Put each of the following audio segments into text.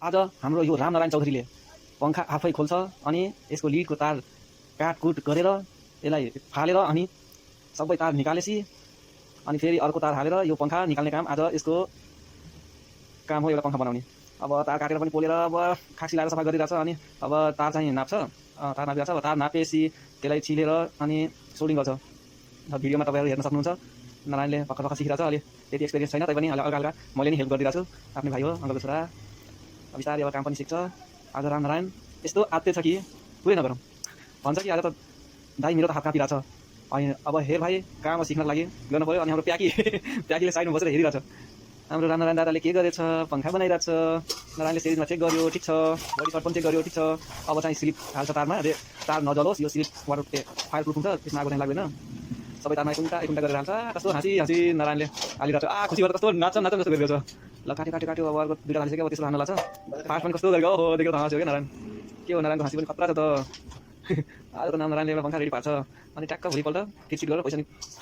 आज हाम्रो यो रामनारायण चौधरीले पंखा आफै खोल्छ अनि यसको लिडको तार काटकुट गरेर यसलाई फालेर अनि सबै तार निकालेपछि अनि फेरि अर्को तार हालेर यो पंखा निकाल्ने काम आज यसको काम हो। एउटा पंखा बनाउने अब तार काटेर पनि पोलेर अब खाक्सी लाएर सफा गरिरहेछ अनि अब तार चाहिँ नाप्छ। तार नापिरहेछ। अब तार नापेपछि त्यसलाई छिलेर अनि सोल्डिङ गर्छ। भिडियोमा तपाईँहरू हेर्न सक्नुहुन्छ। नारायणले भर्खर भर्खर सिकिरहेछ। अहिले त्यति एक्सपिरियन्स छैन, तैपनि हल्का हल्का मैले नि हेल्प गरिदिरहेको छु। आफ्नै भाइ हो, अङ्कलको छोरा। बिस्तारै अब काम पनि सिक्छ। आज रामनारायण यस्तो आत्ते छ कि पुरै नगरौँ भन्छ कि आज त दाइ मेरो त हात काँपिरहेछ। अनि अब हेर भाइ काम सिक्नको लागि गर्नु पऱ्यो। अनि हाम्रो प्याकी प्याकीले साइडमा बसेर हेरिरहेछ। हाम्रो रामनारायण दादाले के गरेछ, पंखा बनाइरहेछ। नारायणले सिरिजमा चेक गर्यो, ठिक छ। बडी सर्ट पनि चेक गर्यो, ठिक छ। अब चाहिँ स्लिप हाल्छ तारमा। तार नजलोस्, यो स्लिप वाटर फायर प्रुफ हुन्छ, त्यसमा आगो चाहिँ लाग्दैन। सबै तारमा एक उल्टा गरेर हाल्छ। कस्तो हाँसी हाँसी नारायणले हालिरहेछ। खुसी भएर कस्तो नाच्छ जस्तो गरिरहेछ। ल काट्यो अब अर्को दुईवटा हालिसक्यो। अब त्यसको हाल्न लाग्छ। फास्ट पनि कस्तो गरेको हो, देखेर त हाँस्यो क्या नारायण। के हो नारायणको हाँसी पनि खतरा छ त। आज त नारायणले एउटा पंखा रेडी पार्छ। अनि ट्याक्क भोलिपल्ट फिटसिट गरेर पैसा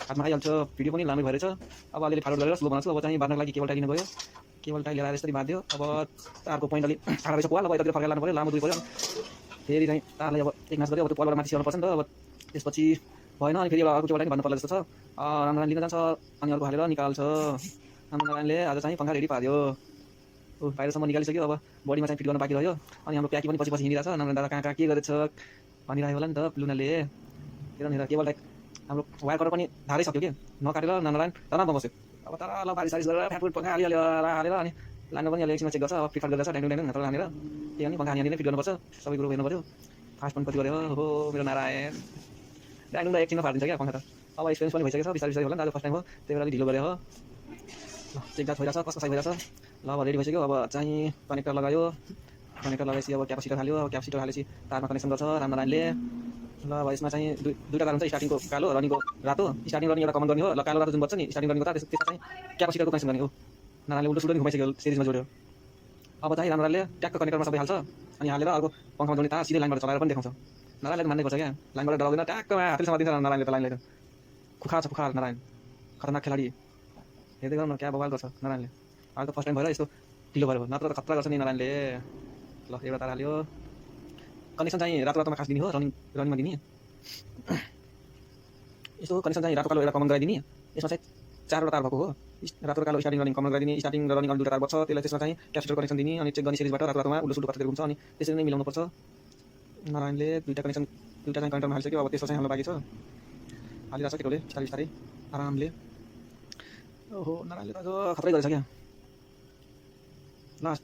हातमा आइहाल्छ। भिडियो पनि लामै भएछ। अब अलिअलि फारवर्ड गरेर स्लो बनाउँछु। अब चाहिँ बाँध्नको लागि केबल टाइ लिनु गयो। केबल टाइ लिएर यसरी बाँध्यो। अब तारको पोइन्ट अलिक टाढा रहेछ पोल। अब यतातिर फर्केर लानु पऱ्यो, लामो दुरी पऱ्यो। फेरि चाहिँ तारलाई अब एक नाच गऱ्यो। अब त्यो पोलबाट माथि सिर्नु पर्छ नि त। अब त्यसपछि भएन। अनि फेरि अर्को केबल टाइ भन्नु पर्ला जस्तो छ। रामनारायण लिन जान्छ अनि अर्को हालेर निकाल्छ। रामनारायणले आज चाहिँ पंखा रेडी पार्यो। बाहिरसम्म निकालिसक्यो। अब बडीमा चाहिँ फिट गर्न बाँकी रह्यो। अनि हाम्रो प्याकी पनि पछि पछि हिँडिरहेछ। नारायण दादा कहाँ के गरेछ भनिरहेको होला नि त लुनाले। हेर केबल टाइ हाम्रो वायर कटर पनि धारै सक्यो कि नकाटेर नारायण तनावमा बस्यो। अब तर ल बारिस सारिस गरेर फ्याटफुट पंखा हालेर अनि लानु पनि अहिले एकछिनमा चेक गर्छ। अब फिटफाट गर्छ। ड्याङ ड्याङ हातले हानेर त्यही अनि पंखा हानी फिट गर्नुपर्छ। सबै कुरो हेर्नु पऱ्यो। फास्ट पनि कति गऱ्यो हो मेरो नारायण। ड्याङ ड्याङ एकछिनमा फाटिदिन्छ क्या पंखा त। अब एक्सपिरियन्स पनि भइसकेको छ। बिस्तारै बिस्तारै होला नि त। आज फर्स्ट टाइम हो, त्यही भएर अलिक ढिलो गऱ्यो हो। ल चेक जाँच भइरहेछ, कसको साइज भइरहेछ। ल अब रेडी भइसक्यो। अब चाहिँ कनेक्टर लगायो। कनेक्टर लगाएपछि अब क्यापासिटर हाल्यो। अब क्यापासिटर हालेपछि तारमा कनेक्सन गर्छ रामनारायणले। ल अब यसमा चाहिँ दुईवटा तार हुन्छ, स्टार्टिङको कालो, रनिङको रातो। स्टार्टिङ रनिङ एउटा कमन गर्ने हो। ल कालो रातो जुन बच्छ नि स्टार्टिङ रनिङको तार, त्यसमा चाहिँ क्यापासिटरको कनेक्सन गर्ने हो। नारायणले उल्टो सुल्टो घुमाइसक्यो, सिरिजमा जोड्यो। अब चाहिँ रामनारायणले ट्याक्क कनेक्टरमा सबै हाल्छ अनि हालेर अर्को पंखामा जोड्ने तार सिधै लाइनबाट चलाएर पनि देखाउँछ। नारायणले मान्नै पर्छ क्या, लाइनबाट डराउँदैन। ट्याक्कमा हातले समातिन्छ नारायणले त। लाइनले त खुखार छ, खुखार नारायण खतरनाक खेलाडी। हेर्दै गरौँ न क्या बवाल गर्छ नारायणले। आज त फर्स्ट टाइम भएर यस्तो ढिलो भयो, नत्र त खतरा गर्छ नि नारायणले। ल एउटा तार हाल्यो। कनेक्सन चाहिँ रातो रातोमा खास दिने हो, रनिङमा दिने। यस्तो कनेक्सन चाहिँ रातो कालो एउटा कमन गराइदिने। यसमा चाहिँ चारवटा तार भएको हो। रातो कालो स्टार्टिङ रनिङ कमन गराइदिने। स्टार्टिङ र रनिङ अनि दुईवटा तार बच्छ, त्यसलाई त्यसमा चाहिँ क्यापासिटर कनेक्सन दिने। अनि चेक गर्ने सिरिजबाट रातो रातोमा उल्टो सुल्टो कतातिर घुम्छ। अनि त्यसरी नै मिलाउनुपर्छ। नारायणले दुईवटा चाहिँ कनेक्टरमा हालिसक्यो। अब त्यसमा चाहिँ हाल्नु बाँकी छ। हालिरहेछ केटोले बिस्तारै बिस्तारै आरामले। ओहो नारायणले त खतरै गरेछ क्या लास्ट।